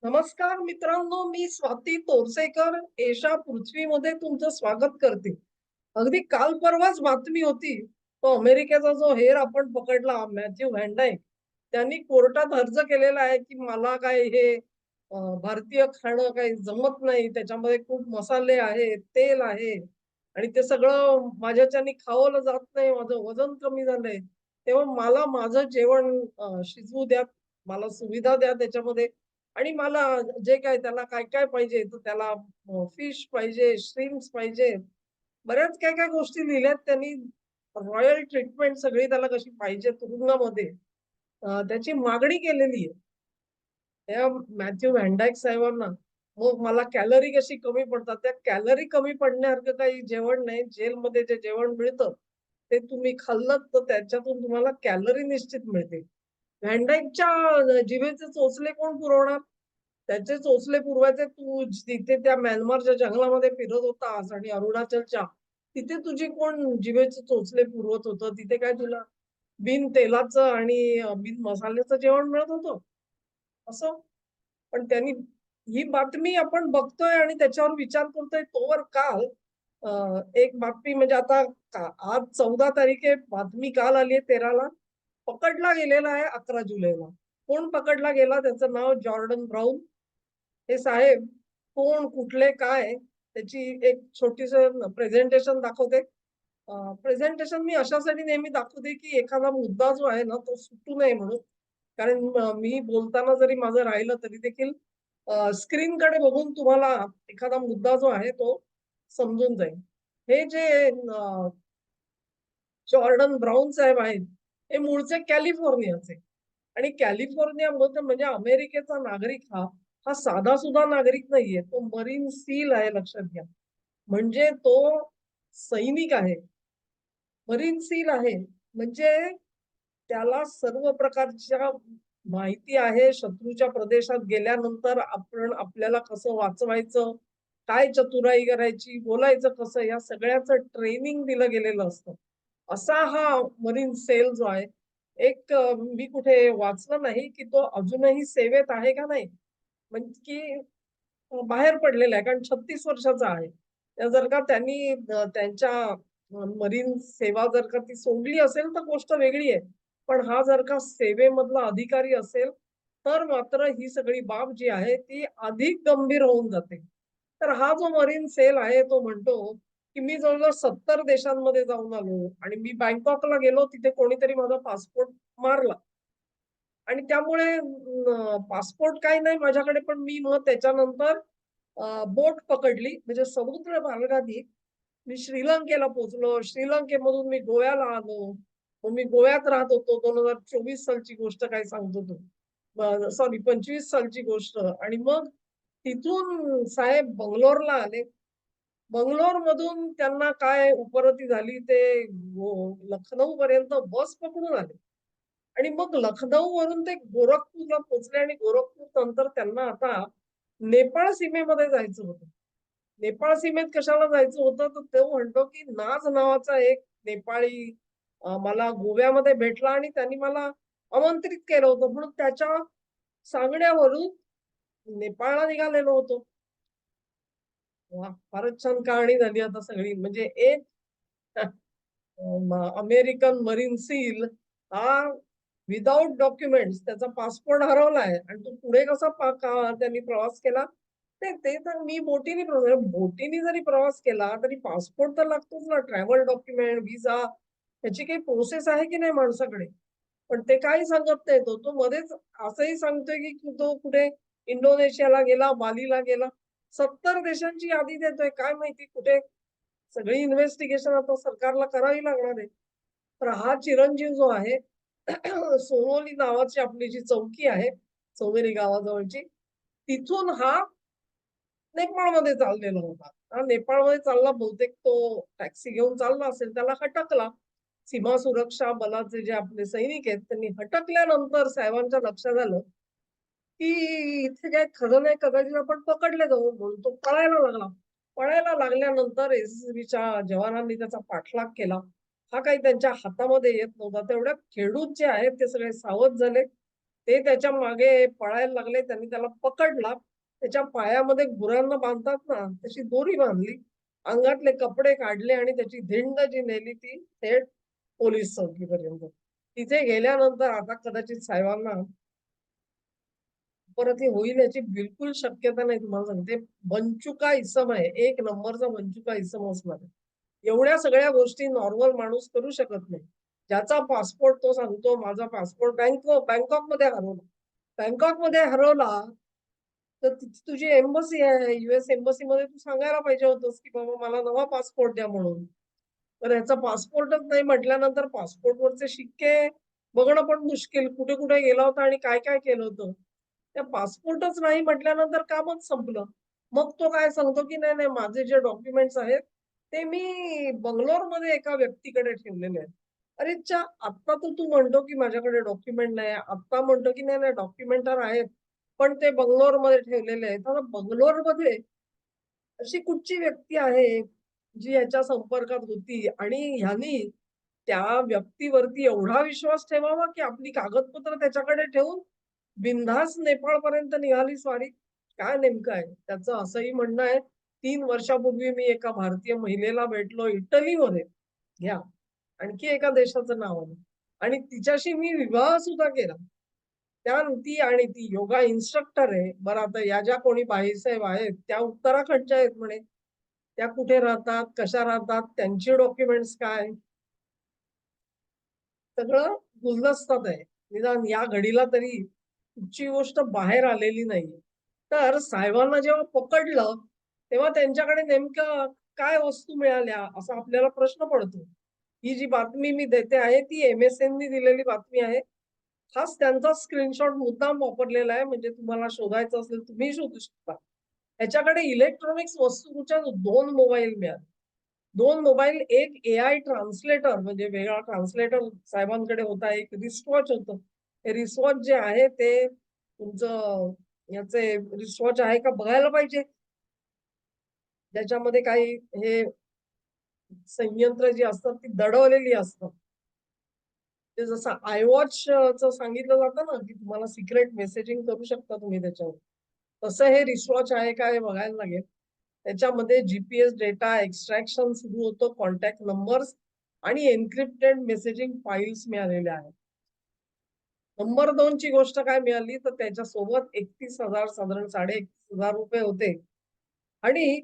नमस्कार मित्रांनो, मी स्वाती तोरसेकर एशा पृथ्वीमध्ये तुमचं स्वागत करते. अगदी काल परवाच बातमी होती. तो अमेरिकेचा जो हेर आपण पकडला मॅथ्यू व्हॅन डायक, त्यांनी कोर्टात अर्ज केलेला आहे, की मला काय हे भारतीय खाणं काही जमत नाही. त्याच्यामध्ये खूप मसाले आहेत, तेल आहे आणि ते सगळं माझ्याच्यानी खावलं जात नाही. माझं वजन कमी झालंय. तेव्हा मला माझं जेवण शिजवू द्या. मला सुविधा द्या त्याच्यामध्ये आणि मला जे काही त्याला काय-काय पाहिजे, तर त्याला फिश पाहिजे, श्रिम्प्स पाहिजे. बऱ्याच काय-काय गोष्टी लिहिल्यात त्यांनी. रॉयल ट्रीटमेंट सगळी त्याला कशी पाहिजे तुरुंगामध्ये त्याची मागणी केलेली आहे. त्या मॅथ्यू व्हॅन डायक साहेबांना. मग मला कॅलरी कशी कमी पडतात, त्या कॅलरी कमी पडण्यासारखं काही जेवण नाही. जेलमध्ये जे जेवण मिळतं, ते तुम्ही खाल्लत तर त्याच्यातून तुम्हाला कॅलरी निश्चित मिळतील. व्हॅन डायकच्या जिभेचे चोचले कोण पुरवणार? त्याचे चोचले पुरवायचे तू तिथे त्या म्यानमारच्या जंगलामध्ये फिरत होतास आणि अरुणाचलच्या, तिथे तुझी कोण जिभेचे चोचले पुरवत होतं? तिथे काय तुला बिन तेलाचं आणि बिन मसाल्याचं जेवण मिळत होतं? असं. पण त्यांनी ही बातमी आपण बघतोय आणि त्याच्यावर विचार करतोय तोवर काल एक बातमी म्हणजे आता आज 14 तारीख आहे. बातमी काल आली आहे 13 ला. पकडला गेलेला आहे 11 जुलैला. कोण पकडला गेला? त्याचं नाव जॉर्डन ब्राउन. हे साहेब कोण, कुठले, काय त्याची एक छोटीसं प्रेझेंटेशन दाखवते. प्रेझेंटेशन मी अशासाठी नेहमी दाखवते, की एखादा मुद्दा जो आहे ना, तो सुटू नये म्हणून. कारण मी बोलताना जरी माझं राहिलं तरी देखील स्क्रीनकडे बघून तुम्हाला एखादा मुद्दा जो आहे तो समजून जाईल. हे जे जॉर्डन ब्राउन साहेब आहेत, हे मूळचे कॅलिफोर्नियाचे आणि कॅलिफोर्नियामध्ये म्हणजे अमेरिकेचा नागरिक हा, हा साधा-सुधा नागरिक नाहीये. तो मरीन सील आहे लक्षात घ्या. म्हणजे तो सैनिक आहे. मरीन सील आहे. म्हणजे त्याला सर्व प्रकारच्या माहिती आहे. शत्रूच्या प्रदेशात गेल्यानंतर आपल्याला कसं वाचवायचं, काय चतुराई करायची, बोलायचं कसं, या सगळ्याचं ट्रेनिंग दिलं गेलेलं असतं. असा हा मरीन सेल जो आहे, मी कुठे वाचलं नाही, की तो अजूनही सेवेत आहे का नाही? म्हणजे की बाहेर पडलेला आहे कारण 36 वर्षाचा आहे. जर का त्यांनी त्यांच्या मरीन सेवा जर का ती सोडली असेल तर गोष्ट वेगळी आहे. पण हा जर का सेवेमधला अधिकारी असेल, तर मात्र ही सगळी बाब जी आहे ती अधिक गंभीर होऊन जाते. तर हा जो मरीन सेल आहे तो म्हणतो, की मी जवळ-जवळ 70 देशांमध्ये जाऊन आलो आणि मी बँकॉकला गेलो तिथे कोणीतरी माझा पासपोर्ट मारला. आणि त्यामुळे पासपोर्ट काही नाही माझ्याकडे, पण मी मग त्याच्यानंतर बोट पकडली म्हणजे समुद्र मार्गाने मी श्रीलंकेला पोहोचलो. श्रीलंकेमधून मी गोव्याला आलो. मग मी गोव्यात राहत होतो. 2024 सालची गोष्ट काय सांगतो तो. सॉरी 25 सालची गोष्ट आणि मग तिथून साहेब बंगलोरला आले. बंगलोरमधून त्यांना काय उपरती झाली ते लखनौपर्यंत बस पकडून आले. आणि मग लखनौवरून ते गोरखपूरला पोहोचले आणि गोरखपूर नंतर त्यांना आता नेपाळ सीमेमध्ये जायचं होतं. नेपाळ सीमेत कशाला जायचं होतं, तर तो म्हणतो, की नाज नावाचा एक नेपाळी मला गोव्यामध्ये भेटला आणि त्यांनी मला आमंत्रित केलं होतं. म्हणून त्याच्या सांगण्यावरून नेपाळला निघालेलो होतो. वाह! फारच छान कहाणी झाली आता सगळी. म्हणजे एक अमेरिकन मरीन सील हा विथआऊट डॉक्युमेंट्स त्याचा पासपोर्ट हरवलाय आणि तो पुढे कसा त्यांनी प्रवास केला? ते ते तर मी बोटीने जरी प्रवास केला तरी पासपोर्ट तर लागतोच ना, ट्रॅव्हल डॉक्युमेंट, व्हिसा ह्याची काही प्रोसेस आहे की नाही माणसाकडे? पण ते काही सांगत नाही तो. तो मध्येच असंही सांगतोय की तो कुठे इंडोनेशियाला गेला, बालीला गेला. 70 देशांची यादी देतोय. काय माहिती कुठे सगळी इन्व्हेस्टिगेशन आता सरकारला करावी लागणार आहे. तर हा चिरंजीव जो आहे सोनोली नावाची आपली जी चौकी आहे, चौमेरी गावाजवळची, तिथून हा नेपाळमध्ये चाललेला होता. हा नेपाळमध्ये चालला बहुतेक तो टॅक्सी घेऊन चालला असेल. त्याला हटकला. सीमा सुरक्षा बलाचे जे आपले सैनिक आहेत, त्यांनी हटकल्यानंतर साहेबांच्या लक्षात आलं, की इथे काही खरं नाही, कदाचित आपण पकडले जाऊ म्हणून तो पळायला लागला. पळायला लागल्यानंतर एस-एस-बीच्या जवानांनी त्याचा पाठलाग केला. हा काही त्यांच्या हातामध्ये येत नव्हता. तेवढ्यात खेडूत जे आहेत ते सगळे सावध झाले. ते त्याच्या मागे पळायला लागले. त्यांनी त्याला पकडला. त्याच्या पायामध्ये गुरांना बांधतात ना, तशी दोरी बांधली. अंगातले कपडे काढले आणि त्याची धिंड जी नेली ती थेट पोलीस चौकीपर्यंत. तिथे गेल्यानंतर आता कदाचित साहेबांना परत हे होईल याची बिलकुल शक्यता नाही तुम्हाला सांगते. वंचुका इसम आहे. एक नंबरचा वंचुका इसम असणार आहे. एवढ्या सगळ्या गोष्टी नॉर्मल माणूस करू शकत नाही. ज्याचा पासपोर्ट तो सांगतो माझा पासपोर्ट बँकॉकमध्ये हरवला. बँकॉकमध्ये हरवला, तर तिथे तुझी एम्बसी आहे. यूएस एम्बसीमध्ये तू सांगायला पाहिजे होतंस, की बाबा मला नवा पासपोर्ट द्या म्हणून. तर ह्याचा पासपोर्टच नाही म्हटल्यानंतर पासपोर्टवरचे शिक्के बघणं पण मुश्किल. कुठे-कुठे गेला होता आणि काय-काय केलं होतं. त्या पासपोर्टच नाही म्हटल्यानंतर कामच संपलं. मग तो काय सांगतो, की नाही, नाही माझे जे डॉक्युमेंट्स आहेत, ते मी बंगलोरमध्ये एका व्यक्तीकडे ठेवलेले आहेत. अरे च्या! आत्ता तर तू म्हणतो, की माझ्याकडे डॉक्युमेंट नाही. आत्ता म्हणतो, की नाही, नाही डॉक्युमेंट तर आहेत. पण ते बंगलोरमध्ये ठेवलेले आहेत. आता बंगलोरमध्ये अशी कुठची व्यक्ती आहे, जी ह्याच्या संपर्कात होती आणि ह्यानी त्या व्यक्तीवरती एवढा विश्वास ठेवावा, की आपली कागदपत्र त्याच्याकडे ठेवून बिनधास्त नेपाळपर्यंत निघाली स्वारी. काय नेमकं आहे? त्याचं असंही म्हणणं आहे, 3 वर्षापूर्वी मी एका भारतीय महिलेला भेटलो इटलीमध्ये. घ्या, आणखी एका देशाचं नाव आलं आणि तिच्याशी मी विवाह सुद्धा केला. ती आणि ती योगा इन्स्ट्रक्टर आहे. बरं आता या ज्या कोणी बाईसाहेब आहेत, त्या उत्तराखंडच्या आहेत म्हणे. त्या कुठे राहतात, कशा राहतात, त्यांचे डॉक्युमेंट्स काय, सगळं गुलदस्त्यात आहे. निदान या घडीला तरी कुठची गोष्ट बाहेर आलेली नाहीये. तर साहेबांना जेव्हा पकडलं, तेव्हा त्यांच्याकडे नेमकं काय वस्तू मिळाल्या, असा आपल्याला प्रश्न पडतो. ही जी बातमी मी देते आहे, ती MSNनी दिलेली बातमी आहे. खास त्यांचा स्क्रीनशॉट मुद्दाम वापरलेला आहे, म्हणजे तुम्हाला शोधायचं असेल तुम्ही शोधू शकता. त्याच्याकडे इलेक्ट्रॉनिक्स वस्तूच्या 2 मोबाईल मिळाले. 2 मोबाईल, एक एआय ट्रान्सलेटर म्हणजे वेगळा ट्रान्सलेटर साहेबांकडे होता. एक रिस्टवॉच होतं. ते रिस्टवॉच जे आहे ते तुमचं याचे रिस्टवॉच आहे का बघायला पाहिजे. ज्याच्यामध्ये काही हे संयंत्र जी असतात ती दडवलेली असतात. ते जसं iWatchचं सांगितलं जातं ना, की तुम्हाला सिक्रेट मेसेजिंग करू शकता तुम्ही त्याच्यावर. तसं हे रिसवॉच आहे का हे बघायला लागेल. त्याच्यामध्ये जी डेटा एक्स्ट्रॅक्शन सुरू होतं, कॉन्टॅक्ट नंबर्स आणि एन्क्रिप्टेड मेसेजिंग फाइल्स मिळालेल्या आहेत. नंबर 2 ची गोष्ट काय मिळाली, तर त्याच्यासोबत 31,000 साधारण ₹31,500 होते आणि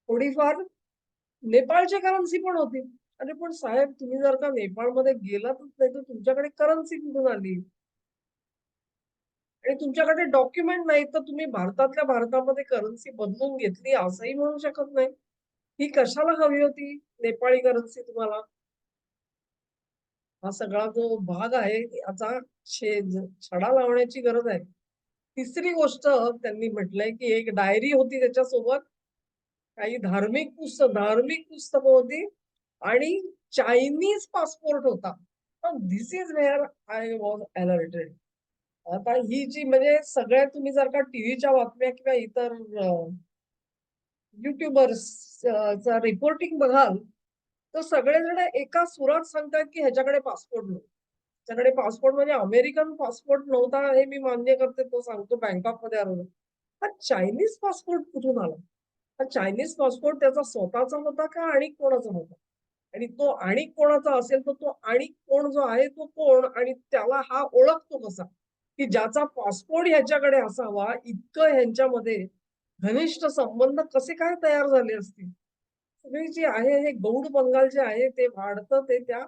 थोडीफार नेपाळची करन्सी पण होती. अरे पण साहेब तुम्ही जर का नेपाळमध्ये गेलातच नाही, तर तुमच्याकडे करन्सी कुठून आली? आणि तुमच्याकडे डॉक्युमेंट नाही, तर तुम्ही भारतातल्या भारतामध्ये करन्सी बदलून घेतली असंही म्हणू शकत नाही. ही कशाला हवी होती नेपाळी करन्सी तुम्हाला? हा सगळा जो भाग आहे याचा छडा लावण्याची गरज आहे. तिसरी गोष्ट त्यांनी म्हटलंय, की एक डायरी होती त्याच्यासोबत, काही धार्मिक पुस्तकं होती आणि चायनीज पासपोर्ट होता. This is where I was alerted. आता ही जी म्हणजे सगळ्या तुम्ही जर का टीव्हीच्या बातम्या किंवा इतर युट्यूबर्सचा रिपोर्टिंग बघाल, तर सगळेजण एका सुरात सांगतात, की ह्याच्याकडे पासपोर्ट नव्हता. त्याच्याकडे पासपोर्ट म्हणजे अमेरिकन पासपोर्ट नव्हता हे मी मान्य करते. तो सांगतो बँकॉकमध्ये हरवला. हा चायनीज पासपोर्ट कुठून आला? हा चायनीज पासपोर्ट त्याचा स्वतःचा होता का आणिक कोणाचा होता? आणि तो आणिक कोणाचा असेल, तर तो आणिक कोण जो आहे तो कोण आणि त्याला हा ओळखतो कसा? की ज्याचा पासपोर्ट ह्याच्याकडे असावा, इतकं ह्यांच्यामध्ये घनिष्ठ संबंध कसे काय तयार झाले असतील? सगळी जी आहे हे गौड बंगाल जे आहे ते वाढतं ते त्या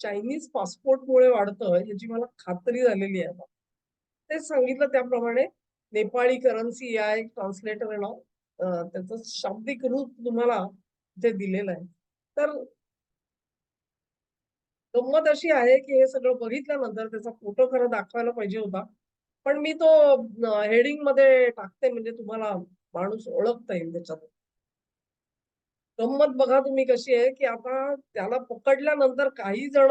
चायनीज पासपोर्टमुळे वाढतं याची मला खात्री झालेली आहे आता. तेच सांगितलं त्याप्रमाणे नेपाळी करन्सी आहे ट्रान्सलेटर आहे नाव. त्याचं शाब्दिक रूप तुम्हाला इथे दिलेलं आहे. तर गंमत अशी आहे, की हे सगळं बघितल्यानंतर त्याचा फोटो खरं दाखवायला पाहिजे होता. पण मी तो हेडिंगमध्ये टाकते म्हणजे तुम्हाला माणूस ओळखता येईल त्याच्यात. गंमत बघा तुम्ही कशी आहे, की आता त्याला पकडल्यानंतर काही जण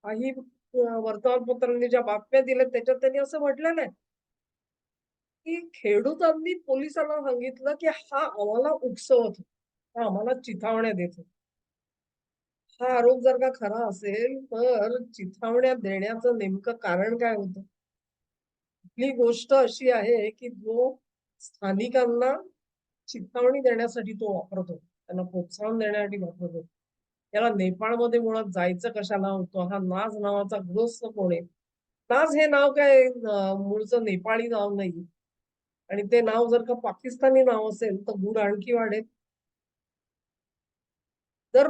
काही वर्तमानपत्रांनी ज्या बातम्या दिल्यात त्याच्यात त्यांनी असं म्हटलेलं आहे, की खेडूतांनी पोलिसांना सांगितलं, की हा आम्हाला उकसवत होता. हा आम्हाला चिथावण्या देत होता. हा आरोप जर का खरा असेल, तर चिथावण्या देण्याचं नेमकं कारण काय होतं? ही गोष्ट अशी आहे, की जो स्थानिकांना चिथावणी देण्यासाठी तो वापरतो. त्यांना प्रोत्साहन देण्यासाठी वापरतो. त्याला नेपाळमध्ये मुळात जायचं कशाला होतं? हा नाझ नावाचा गृहस्थ कोण आहे? नाझ हे नाव काय मूळचं नेपाळी नाव नाही आणि ते नाव जर का पाकिस्तानी नाव असेल, तर गूढ आणखी वाढेल. जर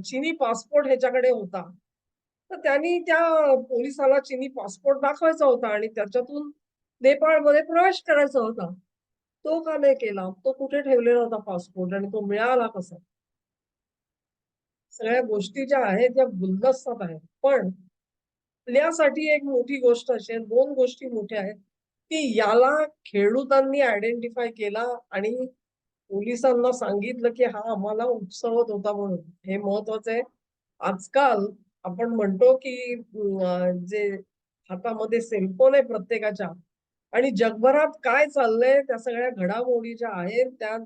चीनी पासपोर्ट ह्याच्याकडे होता, तर त्यांनी त्या पोलिसाला चीनी पासपोर्ट दाखवायचा होता आणि त्याच्यातून नेपाळमध्ये प्रवेश करायचा होता. तो का नाही केला? तो कुठे ठेवलेला होता पासपोर्ट आणि तो मिळाला कसा? सगळ्या गोष्टी ज्या आहेत त्या गुलदस्त्यात आहेत. पण आपल्यासाठी एक मोठी गोष्ट अशी आहे, 2 गोष्टी मोठ्या आहेत, की याला खेडूतांनी आयडेंटिफाय केला आणि पोलिसांना सांगितलं, की हा आम्हाला उकसवत होता म्हणून. हे महत्वाचं आहे. आजकाल आपण म्हणतो, की जे हातामध्ये सेलफोन आहे प्रत्येकाच्या आणि जगभरात काय चाललंय त्या सगळ्या घडामोडी ज्या आहेत त्या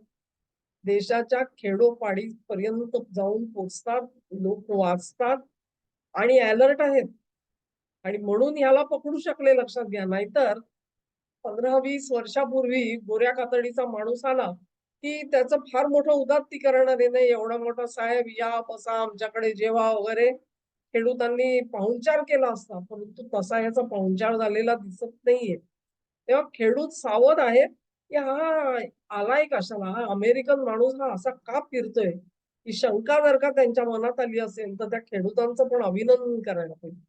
देशाच्या खेडोपाडीपर्यंत जाऊन पोहोचतात. लोक वाचतात आणि अलर्ट आहेत आणि म्हणून ह्याला पकडू शकले लक्षात घ्या. नाहीतर 15-20 वर्षापूर्वी गोऱ्या कातडीचा माणूस आला, की त्याचं फार मोठं उदात्तीकरण आहे. नाही एवढा मोठा साहेब या, बसा, आमच्याकडे जेवा वगैरे खेडूतांनी पाहुणचार केला असता. परंतु तसा याचा पाहुणचार झालेला दिसत नाहीये. तेव्हा खेडूत सावध आहेत, की हा आलाय कशाला? हा अमेरिकन माणूस हा असा का फिरतोय? ही शंका जर का त्यांच्या मनात आली असेल, तर त्या खेडूतांचं पण अभिनंदन करायला पाहिजे.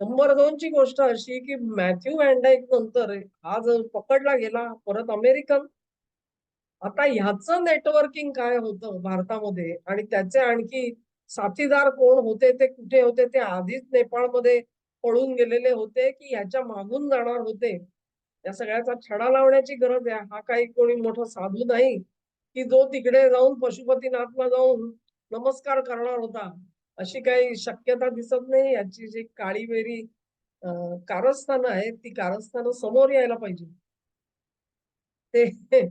नंबर 2 ची गोष्ट अशी, की मॅथ्यू व्हॅन डायक नंतर हा जर पकडला गेला, परत अमेरिकन. आता ह्याचं नेटवर्किंग काय होतं भारतामध्ये आणि त्याचे आणखी साथीदार कोण होते, ते कुठे होते, ते आधीच नेपाळमध्ये पळून गेलेले होते, की ह्याच्या मागून जाणार होते. या सगळ्याचा छडा लावण्याची गरज आहे. हा काही कोणी मोठा साधू नाही, की जो तिकडे जाऊन पशुपतीनाथला जाऊन नमस्कार करणार होता. अशी काही शक्यता दिसत नाही. याची जी काळीबेरी अ, कारस्थानं आहेत, ती कारस्थानं समोर यायला पाहिजे. ते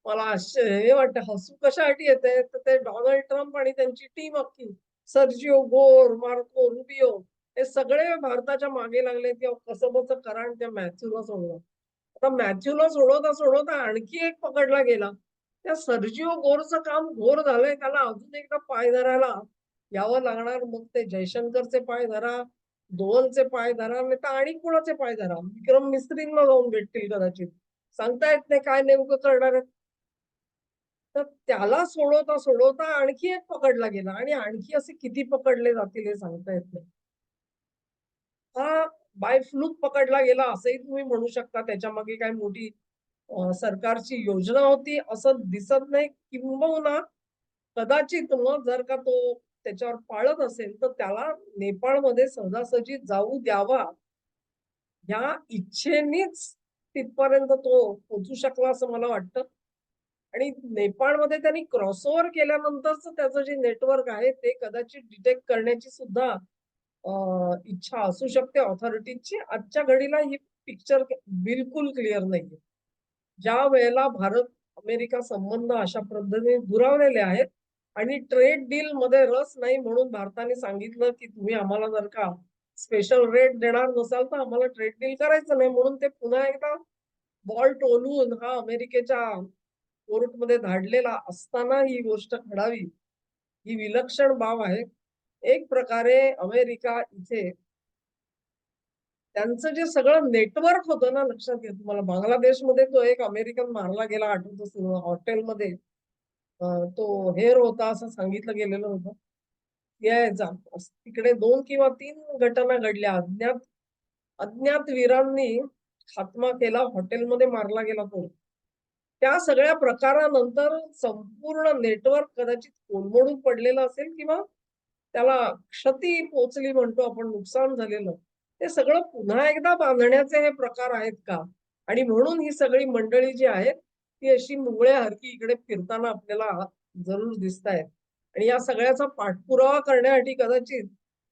मला हे वाटतं हसू कशासाठी येते, तर ते डोनाल्ड ट्रम्प आणि त्यांची टीम अख्खी सर्जिओ गोर, मार्को रुबियो हे सगळे भारताच्या मागे लागले, की कसंबसं करा आणि त्या मॅथ्यूला सोडवा. आता मॅथ्यूला सोडवता आणखी एक पकडला गेला. त्या सर्जिओ गोरचं काम घोर झालंय. त्याला अजून एकदा पाय धरायला यावं लागणार. मग ते जयशंकरचे पाय धरा, दोवलचे पाय धरा, नाहीतर आणि कुणाचे पाय धरा. विक्रम मिस्त्रींना जाऊन भेटतील कदाचित. सांगता येत नाही काय नेमकं करणार आहेत. तर त्याला सोडवता आणखी एक पकडला गेला आणि आणखी असे किती पकडले जातील हे सांगता येत नाही. हा बाय फ्लूक पकडला गेला असंही तुम्ही म्हणू शकता. त्याच्यामागे काही मोठी सरकारची योजना होती असं दिसत नाही. किंबहुना कदाचित मग जर का तो त्याच्यावर पाळत असेल, तर त्याला नेपाळमध्ये सहजासहजी जाऊ द्यावा या इच्छेनेच तिथपर्यंत तो पोहोचू शकला असं मला वाटतं. आणि नेपाळमध्ये त्यांनी क्रॉसओव्हर केल्यानंतरच त्याचं जे नेटवर्क आहे ते कदाचित डिटेक्ट करण्याची सुद्धा इच्छा असू शकते ऑथॉरिटीजची. आजच्या घडीला ही पिक्चर बिलकुल क्लिअर नाहीये. ज्या वेळेला भारत-अमेरिका संबंध अशा पद्धतीने दुरावलेले आहेत आणि ट्रेड डीलमध्ये रस नाही म्हणून भारताने सांगितलं, की तुम्ही आम्हाला जर का स्पेशल रेट देणार नसाल, तर आम्हाला ट्रेड डील करायचं नाही. म्हणून ते पुन्हा एकदा बॉल टोलवून हा अमेरिकेच्या कोर्टमध्ये धाडलेला असताना ही गोष्ट घडावी, ही विलक्षण बाब आहे. एक प्रकारे अमेरिका इथे त्यांचं जे सगळं नेटवर्क होतं ना, लक्षात घ्या तुम्हाला बांगलादेशमध्ये तो एक अमेरिकन मारला गेला आठवत असेल हॉटेलमध्ये. तो हेर होता असं सांगितलं गेलेलं होतं. यायचा. तिकडे 2 किंवा 3 घटना घडल्या. अज्ञात अज्ञात वीरांनी खात्मा केला. हॉटेलमध्ये मारला गेला तो. त्या सगळ्या प्रकारानंतर संपूर्ण नेटवर्क कदाचित कोलमडून पडलेलं असेल किंवा त्याला क्षती पोहोचली म्हणतो आपण, नुकसान झालेलं. ते सगळं पुन्हा एकदा बांधण्याचे हे प्रकार आहेत का? आणि म्हणून ही सगळी मंडळी जी आहेत, ती अशी मुंगळ्यासारखी इकडे फिरताना आपल्याला जरूर दिसतायत. आणि या सगळ्याचा पाठपुरावा करण्यासाठी कदाचित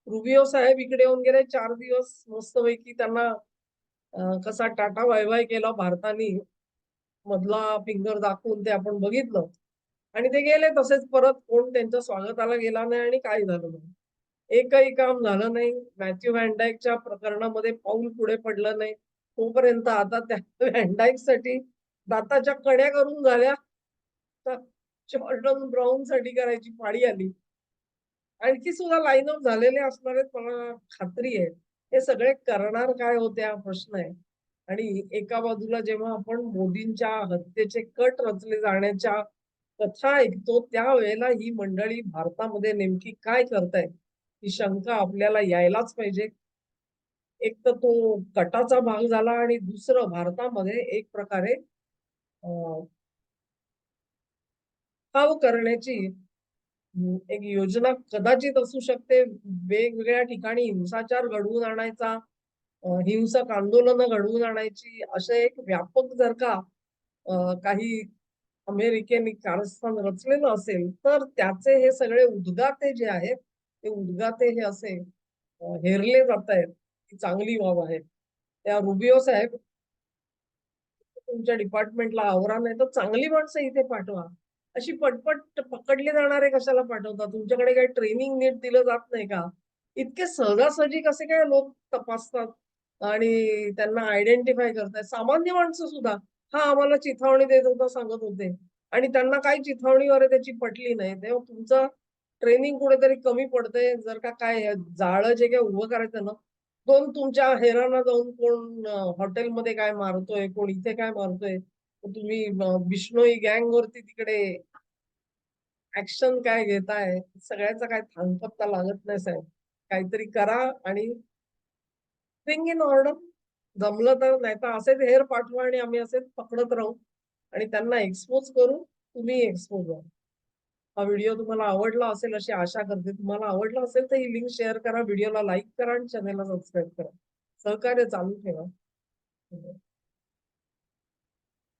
रुबियो साहेब इकडे येऊन गेले 4 दिवस मस्तपैकी त्यांना कसा टाटा बाय-बाय केला भारताने मधला फिंगर दाखवून ते आपण बघितलं. आणि ते गेले तसेच परत कोण त्यांच्या स्वागताला गेला नाही आणि काही झालं नाही. एकही काम झालं नाही. मॅथ्यू व्हॅन डायकच्या प्रकरणामध्ये पाऊल पुढे पडलं नाही. तोपर्यंत आता त्या व्हॅन डायकसाठी दाताच्या कड्या करून झाल्या, तर जॉर्डन ब्राउनसाठी करायची पाळी आली. आणखी सुद्धा लाईन अप झालेले असणार आहेत मला खात्री आहे. हे सगळे करणार काय होते हा प्रश्न आहे. आणि एका बाजूला जेव्हा आपण मोदींच्या हत्येचे कट रचले जाण्याच्या कथा ऐकतो, त्यावेळेला ही मंडळी भारतामध्ये नेमकी काय करतायत? ही शंका आपल्याला यायलाच पाहिजे. एक तर तो कटाचा भाग झाला आणि दुसरं भारतामध्ये एक प्रकारे अ, ठाव करण्याची एक योजना कदाचित असू शकते. वेगवेगळ्या ठिकाणी हिंसाचार घडवून आणायचा, हिंसक आंदोलनं घडवून आणायची, असे एक व्यापक जर का काही अमेरिकेने कारस्थान रचलेलं असेल, तर त्याचे हे सगळे उद्गाते जे आहेत, ते उद्गाते हे असे हेरले जातायत, ही चांगली बाब आहे. त्या रुबियो साहेब तुमच्या डिपार्टमेंटला आवरा, नाही तर चांगली माणसं इथे पाठवा. अशी पटपट पकडले जाणारे कशाला पाठवता? तुमच्याकडे काही ट्रेनिंग नीट दिलं जात नाही का? इतके सहजासहजी कसे काय लोक तपासतात आणि त्यांना आयडेंटिफाय करतायत? सामान्य माणसं सुद्धा, "हां, आम्हाला चिथावणी देत होता," सांगत होते आणि त्यांना काही चिथावणीवर आहे त्याची पटली नाही. तेव्हा तुमचं ट्रेनिंग कुठेतरी कमी पडतंय. जर का काय जाळं जे काही उभं करायचं ना, कोण तुमच्या हेराना जाऊन कोण हॉटेलमध्ये काय मारतोय, कोण इथे काय मारतोय. तर तुम्ही बिश्नोई गँगवरती तिकडे ॲक्शन काय घेताय? सगळ्याचा काय थांगपत्ता लागत नाही साहेब. काहीतरी करा आणि ब्रिंग इन ऑर्डर. जमलं तर, नाहीतर असेच हेर पाठवा आणि आम्ही असेच पकडत राहू आणि त्यांना एक्सपोज करू. तुम्ही एक्सपोज व्हा. हा व्हिडिओ तुम्हाला आवडला असेल अशी आशा करते. तुम्हाला आवडला असेल तर ही लिंक शेअर करा, व्हिडिओला लाईक करा आणि चॅनेलला सबस्क्राईब करा. सहकार्य चालू ठेवा. धन्यवाद.